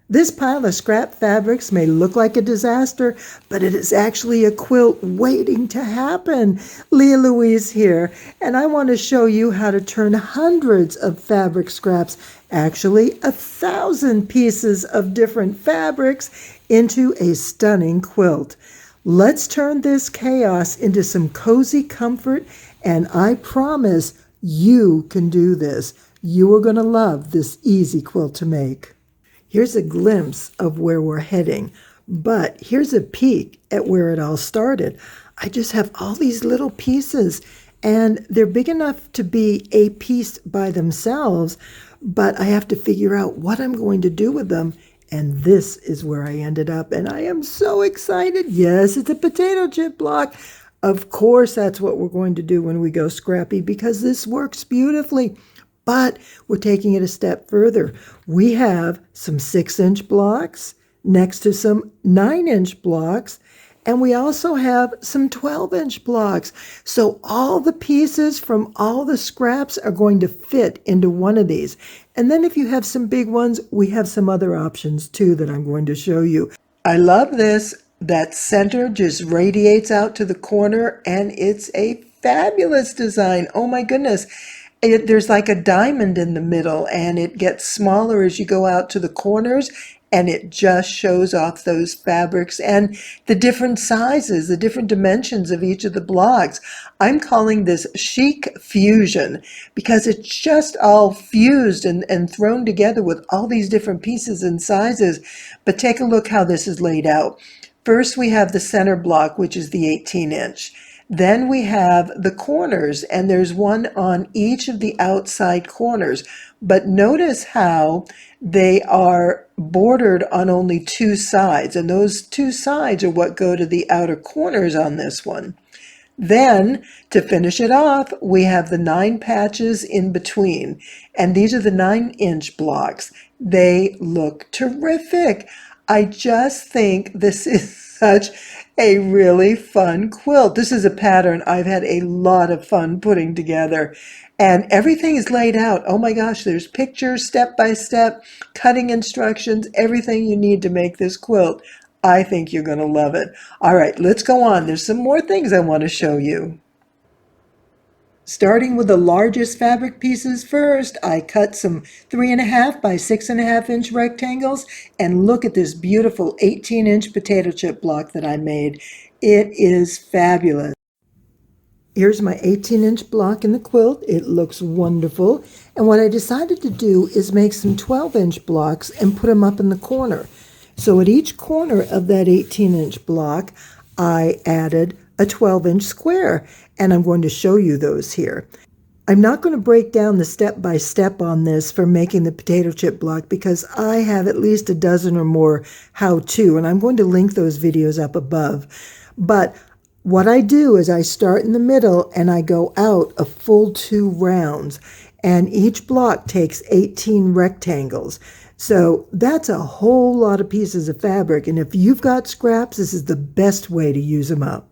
This pile of scrap fabrics may look like a disaster, but it is actually a quilt waiting to happen. Lea Louise here, and I want to show you how to turn hundreds of fabric scraps, actually 1,000 pieces of different fabrics, into a stunning quilt. Let's turn this chaos into some cozy comfort, and I promise you can do this. You are going to love this easy quilt to make. Here's a glimpse of where we're heading, but here's a peek at where it all started. I just have all these little pieces, and they're big enough to be a piece by themselves, but I have to figure out what I'm going to do with them, and this is where I ended up, and I am so excited. Yes, it's a potato chip block. Of course, that's what we're going to do when we go scrappy, because this works beautifully. But we're taking it a step further. We have some 6-inch blocks next to some 9-inch blocks, and we also have some 12-inch blocks. So all the pieces from all the scraps are going to fit into one of these. And then if you have some big ones, we have some other options too that I'm going to show you. I love this. That center just radiates out to the corner, and it's a fabulous design. Oh my goodness. There's like a diamond in the middle, and it gets smaller as you go out to the corners, and it just shows off those fabrics and the different sizes, the different dimensions of each of the blocks. I'm calling this chic fusion because it's just all fused and thrown together with all these different pieces and sizes. But take a look how this is laid out. First, we have the center block, which is the 18-inch. Then we have the corners, and there's one on each of the outside corners. But notice how they are bordered on only two sides, and those two sides are what go to the outer corners on this one. Then, to finish it off, we have the 9 patches in between, and these are the 9-inch blocks. They look terrific. I just think this is such a really fun quilt. This is a pattern I've had a lot of fun putting together, and everything is laid out. Oh my gosh, there's pictures, step by step, cutting instructions, everything you need to make this quilt. I think you're going to love it. All right, let's go on. There's some more things I want to show you. Starting with the largest fabric pieces first, I cut some 3.5 by 6.5 inch rectangles, and look at this beautiful 18-inch potato chip block that I made. It is fabulous. Here's my 18-inch block in the quilt. It looks wonderful. And what I decided to do is make some 12-inch blocks and put them up in the corner. So at each corner of that 18-inch block, I added a 12-inch square, and I'm going to show you those here. I'm not going to break down the step-by-step on this for making the potato chip block because I have at least a dozen or more how-to, and I'm going to link those videos up above. But what I do is I start in the middle and I go out a full 2 rounds, and each block takes 18 rectangles. So that's a whole lot of pieces of fabric, and if you've got scraps, this is the best way to use them up.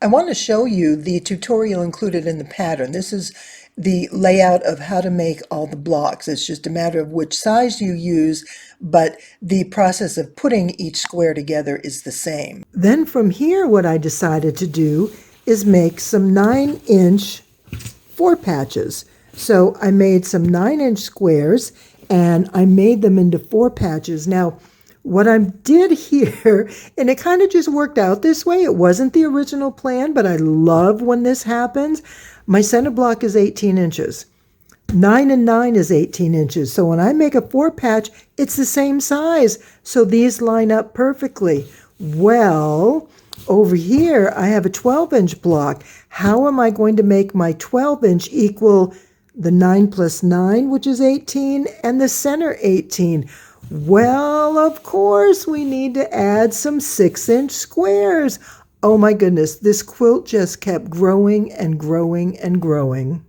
I want to show you the tutorial included in the pattern. This is the layout of how to make all the blocks. It's just a matter of which size you use, but the process of putting each square together is the same. Then from here, what I decided to do is make some 9-inch 4 patches. So I made some 9-inch squares, and I made them into 4 patches. Now, what I did here, and it kind of just worked out this way. It wasn't the original plan, but I love when this happens. My center block is 18 inches. 9 and 9 is 18 inches. So when I make a 4 patch, it's the same size. So these line up perfectly. Well, over here, I have a 12-inch block. How am I going to make my 12-inch equal the 9 plus 9, which is 18, and the center 18? Well, of course, we need to add some 6-inch squares. Oh my goodness, this quilt just kept growing and growing and growing.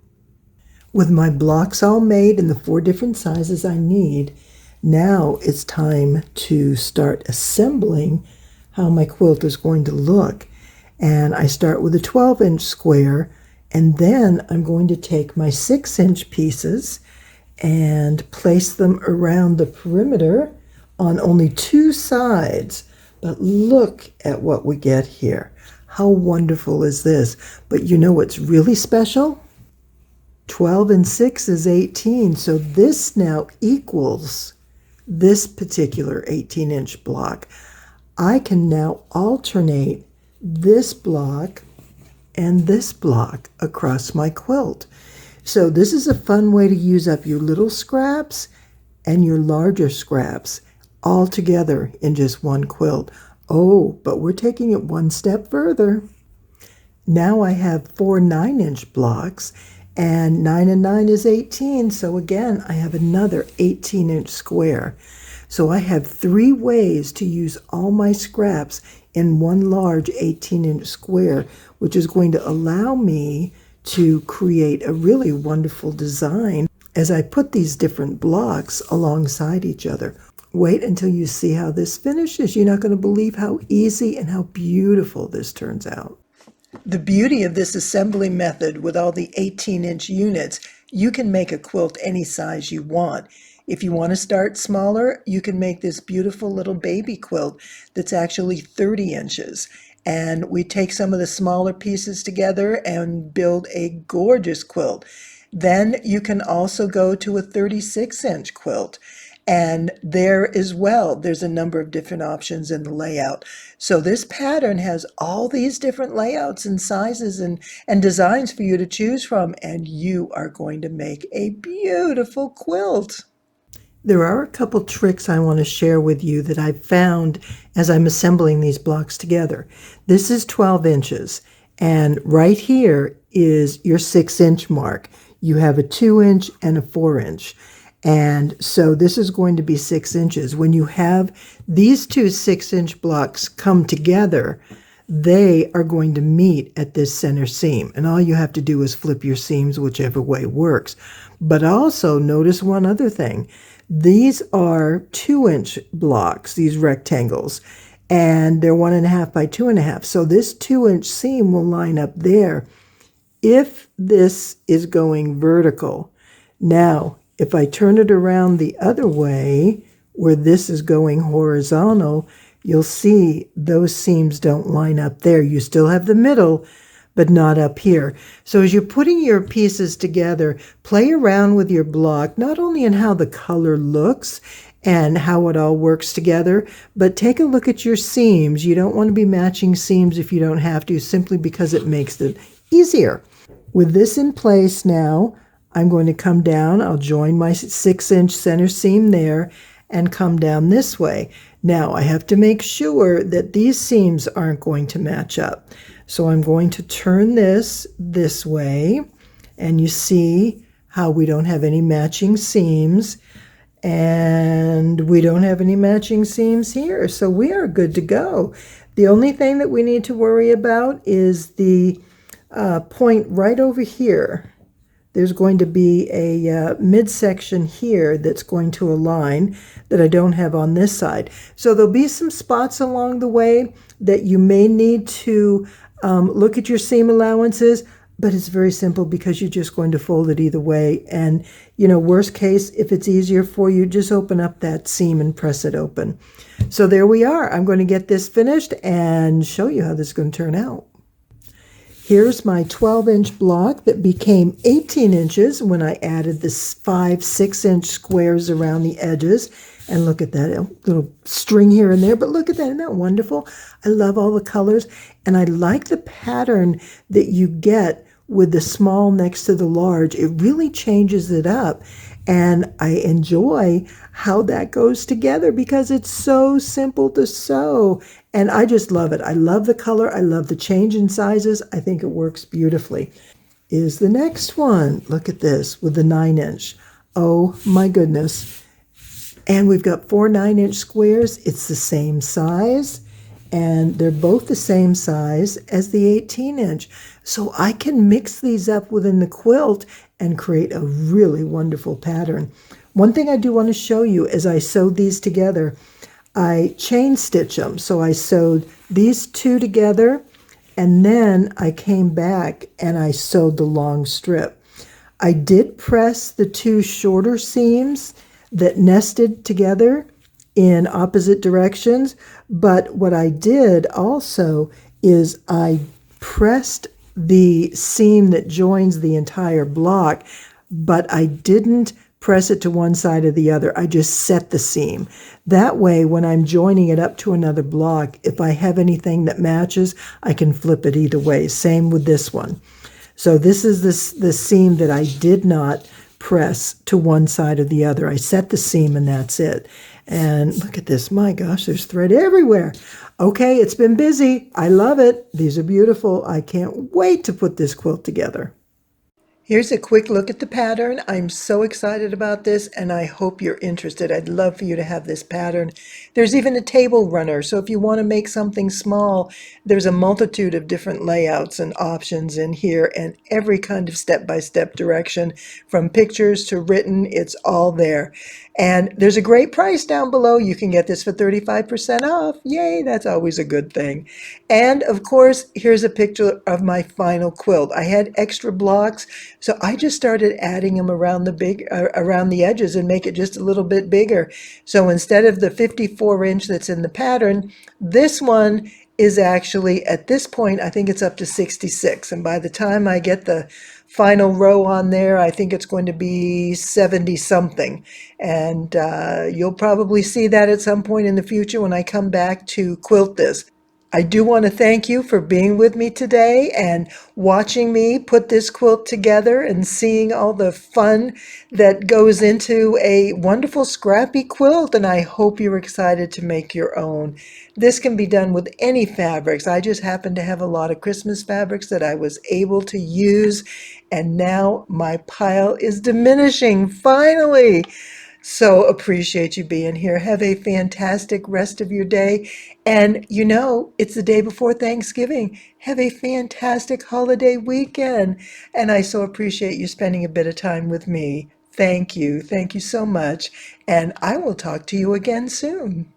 With my blocks all made in the 4 different sizes I need, now it's time to start assembling how my quilt is going to look. And I start with a 12-inch square, and then I'm going to take my 6-inch pieces and place them around the perimeter on only 2 sides. But look at what we get here. How wonderful is this? But you know what's really special? 12 and 6 is 18. So this now equals this particular 18-inch block. I can now alternate this block and this block across my quilt. So this is a fun way to use up your little scraps and your larger scraps all together in just one quilt. Oh, but we're taking it one step further. Now I have 4 9-inch blocks, and 9 and 9 is 18. So again, I have another 18-inch square. So I have 3 ways to use all my scraps in one large 18-inch square, which is going to allow me to create a really wonderful design as I put these different blocks alongside each other. Wait until you see how this finishes. You're not going to believe how easy and how beautiful this turns out. The beauty of this assembly method with all the 18-inch units, you can make a quilt any size you want. If you want to start smaller, you can make this beautiful little baby quilt that's actually 30 inches. And we take some of the smaller pieces together and build a gorgeous quilt. Then you can also go to a 36-inch quilt. And there as well, there's a number of different options in the layout. So this pattern has all these different layouts and sizes and designs for you to choose from, and you are going to make a beautiful quilt. There are a couple tricks I want to share with you that I've found as I'm assembling these blocks together. This is 12 inches, and right here is your 6-inch mark. You have a 2-inch and a 4-inch. And so this is going to be 6 inches. When you have these 2 6-inch blocks come together, they are going to meet at this center seam. And all you have to do is flip your seams whichever way works. But also notice one other thing. These are 2-inch blocks, these rectangles, and they're 1.5 by 2.5. So this 2-inch seam will line up there if this is going vertical. Now, if I turn it around the other way, where this is going horizontal, you'll see those seams don't line up there. You still have the middle, but not up here. So as you're putting your pieces together, play around with your block, not only in how the color looks and how it all works together, but take a look at your seams. You don't want to be matching seams if you don't have to, simply because it makes it easier. With this in place now, I'm going to come down. I'll join my 6-inch center seam there and come down this way. Now I have to make sure that these seams aren't going to match up. So I'm going to turn this way, and you see how we don't have any matching seams, and we don't have any matching seams here. So we are good to go. The only thing that we need to worry about is the point right over here. There's going to be a midsection here that's going to align that I don't have on this side. So there'll be some spots along the way that you may need to look at your seam allowances, but it's very simple because you're just going to fold it either way. And, you know, worst case, if it's easier for you, just open up that seam and press it open. So there we are. I'm going to get this finished and show you how this is going to turn out. Here's my 12-inch block that became 18 inches when I added this 5 6-inch squares around the edges. And look at that little string here and there. But look at that. Isn't that wonderful? I love all the colors. And I like the pattern that you get with the small next to the large. It really changes it up. And I enjoy how that goes together because it's so simple to sew. And I just love it. I love the color. I love the change in sizes. I think it works beautifully. Is the next one. Look at this with the 9-inch. Oh my goodness. And we've got 4 9-inch squares. It's the same size. And they're both the same size as the 18-inch. So I can mix these up within the quilt and create a really wonderful pattern. One thing I do want to show you as I sewed these together, I chain stitch them. So I sewed these 2 together, and then I came back and I sewed the long strip. I did press the 2 shorter seams that nested together in opposite directions. But what I did also is I pressed the seam that joins the entire block, but I didn't press it to one side or the other. I just set the seam. That way, when I'm joining it up to another block, if I have anything that matches, I can flip it either way. Same with this one. So this is the seam that I did not press to one side or the other. I set the seam and that's it. And look at this. My gosh, there's thread everywhere. Okay, it's been busy. I love it. These are beautiful. I can't wait to put this quilt together. Here's a quick look at the pattern. I'm so excited about this, and I hope you're interested. I'd love for you to have this pattern. There's even a table runner, so if you want to make something small, there's a multitude of different layouts and options in here, and every kind of step-by-step direction, from pictures to written, it's all there. And there's a great price down below. You can get this for 35% off. Yay, that's always a good thing. And of course, here's a picture of my final quilt. I had extra blocks, so I just started adding them around around the edges and make it just a little bit bigger. So instead of the 54-inch that's in the pattern, this one is actually, at this point, I think it's up to 66. And by the time I get the final row on there, I think it's going to be 70 something. And you'll probably see that at some point in the future when I come back to quilt this. I do want to thank you for being with me today and watching me put this quilt together and seeing all the fun that goes into a wonderful scrappy quilt, and I hope you're excited to make your own. This can be done with any fabrics. I just happen to have a lot of Christmas fabrics that I was able to use, and now my pile is diminishing, finally. So appreciate you being here. Have a fantastic rest of your day. And you know, it's the day before Thanksgiving. Have a fantastic holiday weekend. And I so appreciate you spending a bit of time with me. Thank you. Thank you so much. And I will talk to you again soon.